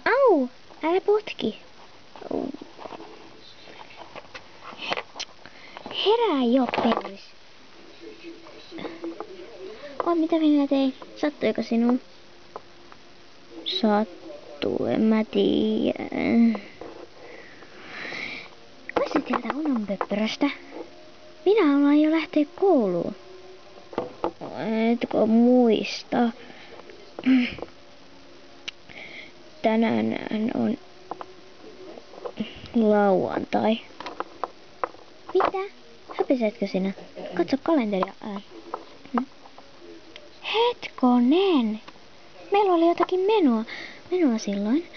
Au! Älä potki. Herää jo, perus. Oi, mitä minä tein? Sattuiko sinuun? Sattuu, en mä tiedä. Pois sieltä unenpöppöröstä. Minä haluan jo lähteä kouluun. Etkö muista? Tänään on lauantai. Mitä? Häpisetkö sinä? Katso kalenteria ääni. Hetkonen! Meillä oli jotakin menua silloin.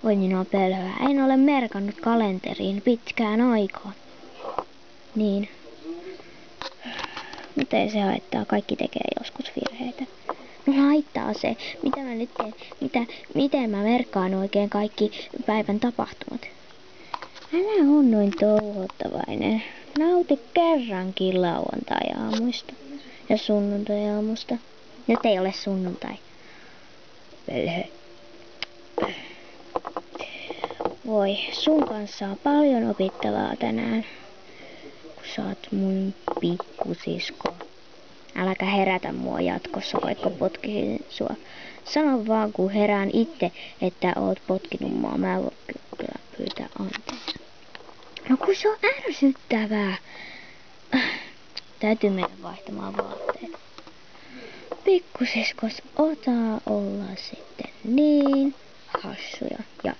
Voi minua pölhöä. En ole merkannut kalenteriin pitkään aikaan. Niin. Mutta ei se haittaa. Kaikki tekee joskus virheitä. No haittaa se. Mitä mä nyt teen? Miten mä merkkaan oikein kaikki päivän tapahtumat? Älä on noin touhottavainen. Nauti kerrankin lauantai-aamuista ja sunnuntai-aamusta. Nyt ei ole sunnuntai. Pölhö. Voi, sun kanssa on paljon opittavaa tänään, kun sä oot mun pikkusisko. Äläkä herätä mua jatkossa, vaikka potkisin sua. Sano vaan, kun herään itse, että oot potkinut mua. Mä voin kyllä pyytää anteeksi. No kun se on ärsyttävää. Täytyy mennä vaihtamaan vaatteet. Pikkusiskos, ota olla sitten niin hassuja ja